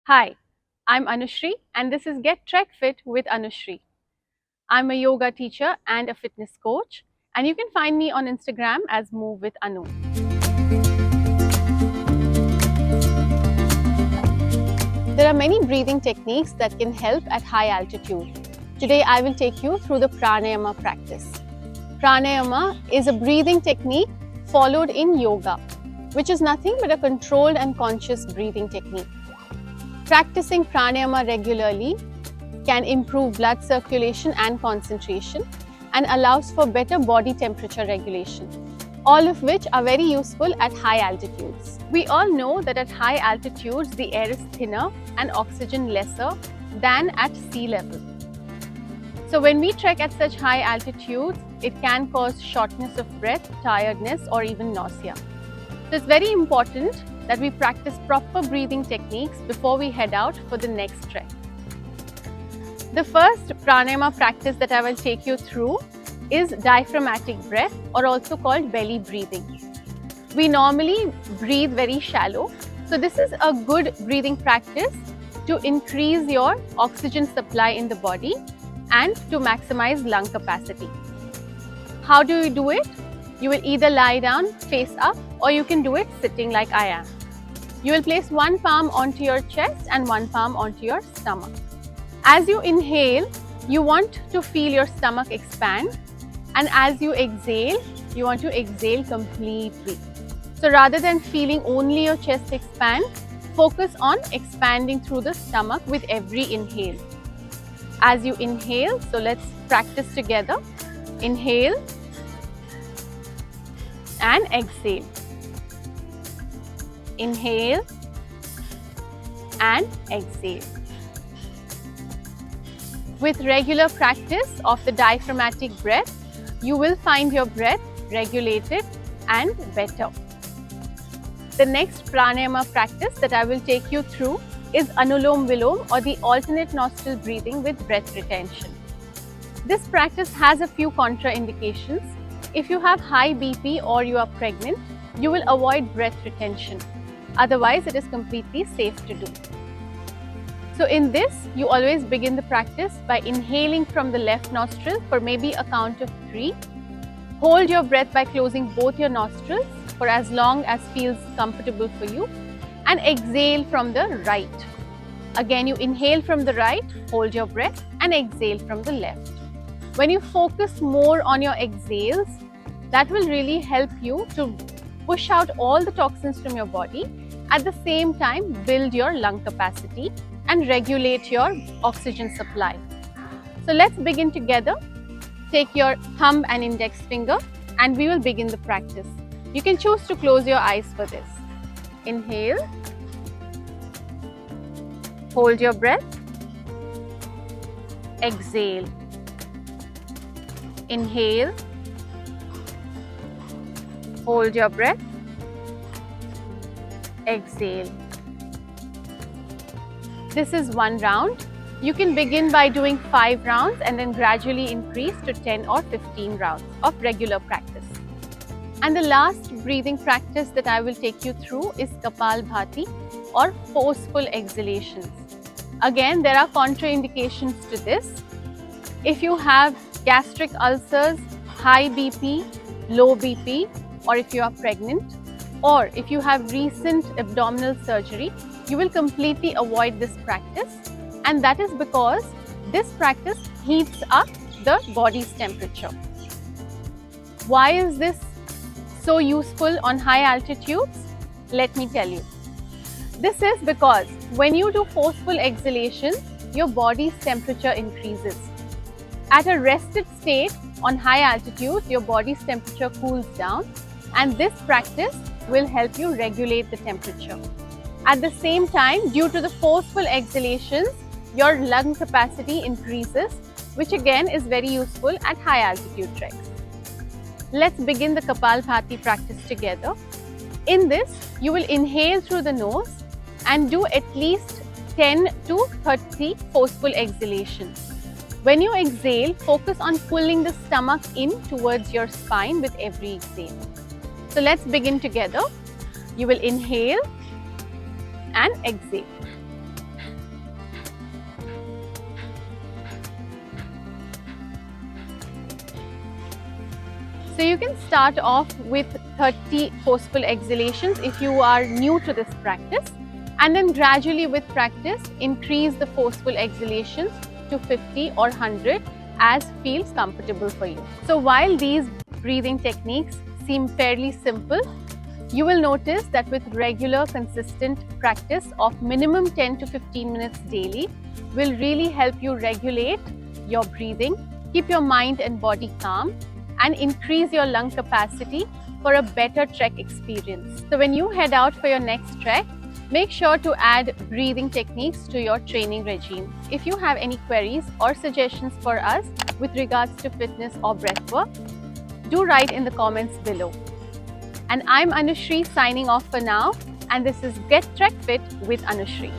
Hi, I'm Anushree and this is Get Trek Fit with Anushree. I'm a yoga teacher and a fitness coach, and you can find me on Instagram as Move with Anu. There are many breathing techniques that can help at high altitude. Today I will take you through the Pranayama practice. Pranayama is a breathing technique followed in yoga, which is nothing but a controlled and conscious breathing technique. Practicing pranayama regularly can improve blood circulation and concentration and allows for better body temperature regulation, all of which are very useful at high altitudes. We all know that at high altitudes the air is thinner and oxygen lesser than at sea level. So when we trek at such high altitudes, it can cause shortness of breath, tiredness, or even nausea. So it's very important that we practice proper breathing techniques before we head out for the next trek. The first pranayama practice that I will take you through is diaphragmatic breath, or also called belly breathing. We normally breathe very shallow, so this is a good breathing practice to increase your oxygen supply in the body and to maximize lung capacity. How do you do it? You will either lie down face up, or you can do it sitting like I am. You will place one palm onto your chest and one palm onto your stomach. As you inhale, you want to feel your stomach expand, and as you exhale, you want to exhale completely. So rather than feeling only your chest expand, focus on expanding through the stomach with every inhale. As you inhale, so let's practice together. Inhale and exhale. Inhale and exhale. With regular practice of the diaphragmatic breath, you will find your breath regulated and better. The next pranayama practice that I will take you through is Anulom Vilom, or the alternate nostril breathing with breath retention. This practice has a few contraindications. If you have high BP or you are pregnant, you will avoid breath retention. Otherwise, it is completely safe to do. So in this, you always begin the practice by inhaling from the left nostril for maybe a count of 3. Hold your breath by closing both your nostrils for as long as feels comfortable for you, and exhale from the right. Again, you inhale from the right, hold your breath, and exhale from the left. When you focus more on your exhales, that will really help you to push out all the toxins from your body, at the same time build your lung capacity and regulate your oxygen supply. So let's begin together. Take your thumb and index finger and we will begin the practice. You can choose to close your eyes for this. Inhale, hold your breath, exhale. Inhale, hold your breath, exhale. This is one round. You can begin by doing 5 rounds and then gradually increase to 10 or 15 rounds of regular practice. And the last breathing practice that I will take you through is Kapalbati, or forceful exhalations. Again, there are contraindications to this. If you have gastric ulcers, high BP, low BP, or if you are pregnant, or if you have recent abdominal surgery, you will completely avoid this practice, and that is because this practice heats up the body's temperature. Why is this so useful on high altitudes? Let me tell you. This is because when you do forceful exhalation, your body's temperature increases. At a rested state on high altitude, your body's temperature cools down, and this practice will help you regulate the temperature. At the same time, due to the forceful exhalations, your lung capacity increases, which again is very useful at high altitude treks. Let's begin the Kapalbati practice together. In this, you will inhale through the nose and do at least 10 to 30 forceful exhalations. When you exhale, focus on pulling the stomach in towards your spine with every exhale. So let's begin together. You will inhale and exhale. So you can start off with 30 forceful exhalations if you are new to this practice, and then gradually with practice increase the forceful exhalations to 50 or 100 as feels comfortable for you. So while these breathing techniques seem fairly simple, you will notice that with regular consistent practice of minimum 10 to 15 minutes daily will really help you regulate your breathing, keep your mind and body calm, and increase your lung capacity for a better trek experience. So when you head out for your next trek, make sure to add breathing techniques to your training regime. If you have any queries or suggestions for us with regards to fitness or breathwork, do write in the comments below. And I'm Anushree signing off for now, and this is Get Trek Fit with Anushree.